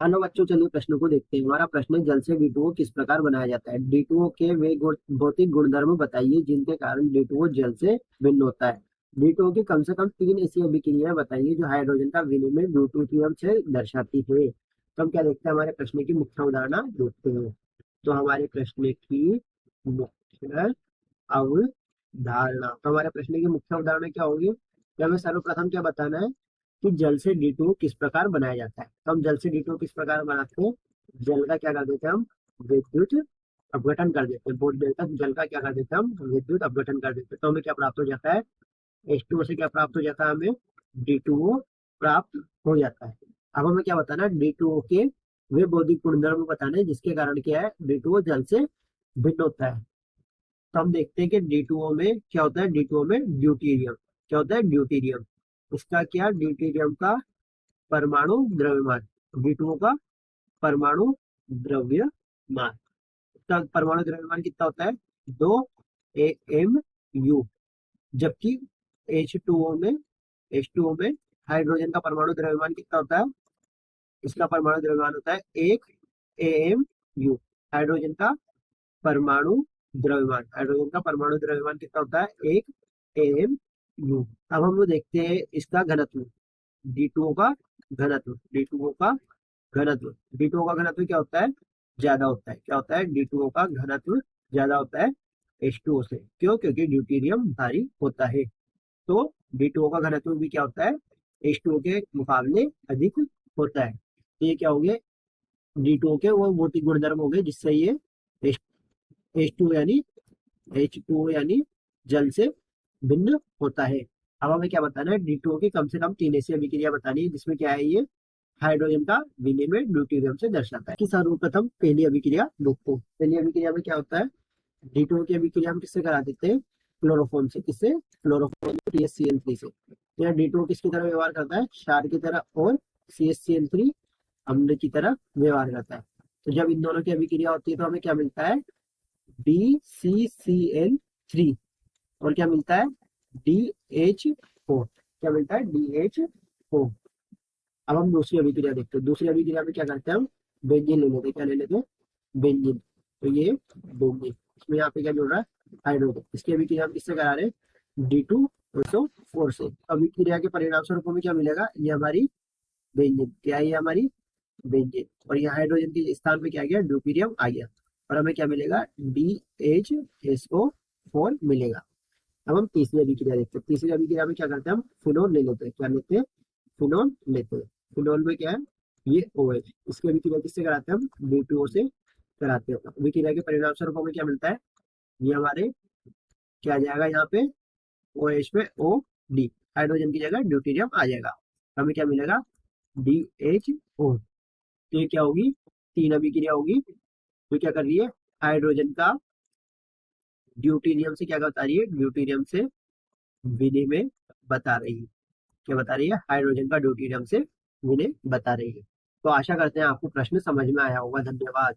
Hello बच्चों, चलिए प्रश्नों को देखते हैं। हमारा प्रश्न है, जल से D2O किस प्रकार बनाया जाता है। D2O के वे भौतिक गुणधर्म बताइए जिनके कारण D2O जल से भिन्न होता है। D2O की कम से कम 3 ऐसी अभिक्रियाएं बताइए जो हाइड्रोजन का विनिमय ड्यूटेरियम से दर्शाती है। तो हम क्या देखते हैं, हमारे प्रश्न की मुख्य अवधारणा देखते हैं। तो हमारे प्रश्न की मुख्य अवधारणा तो हमारे प्रश्न की मुख्य अवधारणा क्या होगी कि हमें सर्वप्रथम क्या बताना है कि जल से D2O किस प्रकार बनाया जाता है। तो हम जल से D2O किस प्रकार बनाते हैं, जल का क्या कर देते हैं हम, विद्युत अपघटन कर देते हैं। बहुत देर तक जल का क्या कर देते हैं हम, विद्युत अपघटन कर देते हैं। तो हमें क्या प्राप्त हो जाता है, H2O से क्या प्राप्त हो जाता है, हमें D2O प्राप्त हो जाता है। अब हमें क्या बताना है, D2O के वे भौतिक गुणधर्म बताने हैं जिसके कारण क्या है, D2O जल से भिन्न होता है। तो हम देखते हैं कि D2O में क्या होता है, D2O में ड्यूटीरियम क्या होता है, ड्यूटीरियम। इसका क्या, ड्यूटीरियम का परमाणु द्रव्यमान, D2O का परमाणु द्रव्यमान, इसका परमाणु द्रव्यमान कितना होता है, 2 AMU। जबकि H2O में हाइड्रोजन का परमाणु द्रव्यमान कितना होता है, इसका परमाणु द्रव्यमान होता है 1 AMU। हाइड्रोजन का परमाणु हाइड्रोजन का परमाणु द्रव्यमान कितना होता है, 1 AMU। अब हम लोग देखते हैं इसका घनत्व, D2O का घनत्व, D2O का घनत्व, D2O का घनत्व क्या होता है, ज्यादा होता है। क्या होता है, D2O का घनत्व ज्यादा होता है H2O से। क्यों, क्योंकि ड्यूटेरियम भारी होता है। तो D2O का घनत्व भी क्या होता है, H2O के मुकाबले अधिक होता है। तो ये क्या हो गए, D2O के वो भौतिक गुणधर्म हो गए जिससे ये H2O यानी H2O यानी जल से भिन्न होता है। अब हमें क्या बताना है, D2O की कम से कम 3 ऐसी अभिक्रिया बतानी है जिसमें क्या है, ये हाइड्रोजन का विनिमय ड्यूटेरियम से दर्शाता है। कि सर्वप्रथम पहली अभिक्रिया देखते हैं। पहली अभिक्रिया में क्या होता है, D2O की अभिक्रिया हम किससे करा देते हैं, क्लोरोफॉर्म से। किससे, क्लोरोफॉर्म THCl3 से। तो यहाँ D2O किसकी तरह व्यवहार करता है, क्षार की तरह, और CH3 अम्ल की तरह व्यवहार करता है। तो जब इन दोनों की अभिक्रिया होती है तो हमें क्या मिलता है, DCCl3, और क्या मिलता है, DH4। क्या मिलता है, DH4। अब हम दूसरी अभिक्रिया देखते हैं। दूसरी अभिक्रिया में क्या करते हैं हम, बेंजीन ले लेते हैं। क्या ले लेते हैं, बेंजीन। तो ये बेंजीन, इसमें यहाँ पे क्या जुड़ रहा है, हाइड्रोजन। इसकी अभिक्रिया हम किससे करा रहे हैं, D2SO4 से। अभिक्रिया के परिणाम स्वरूप हमें क्या मिलेगा, ये हमारी बेंजीन। क्या है, ये हमारी बेंजीन। और यहाँ हाइड्रोजन के स्थान पे क्या आ गया, ड्यूटेरियम आ गया। और हमें क्या मिलेगा, DHSO4 मिलेगा। अब हम तीसरी अभिक्रिया देखते हैं। तीसरी अभिक्रिया में क्या करते हैं, हम फिनोल ले लेते हैं। क्या लेते हैं, फिनोल लेते हैं। फिनोल में क्या है, ये OH। इसकी अभिक्रिया किससे कराते हैं हम, D2O से कराते हैं। अभिक्रिया के परिणाम स्वरूप हमें क्या मिलता है, ये हमारे क्या आ जाएगा, यहाँ पे OH पे OD, हाइड्रोजन की जगह ड्यूटेरियम आ जाएगा। हमें क्या मिलेगा, DHO। तो ये क्या होगी, 3 अभिक्रिया होगी। तो क्या कर रही है, हाइड्रोजन का ड्यूटेरियम से क्या बता रही है, ड्यूटेरियम से विनिमय बता रही है। क्या बता रही है, हाइड्रोजन का ड्यूटेरियम से विनिमय बता रही है। तो आशा करते हैं आपको प्रश्न समझ में आया होगा। धन्यवाद।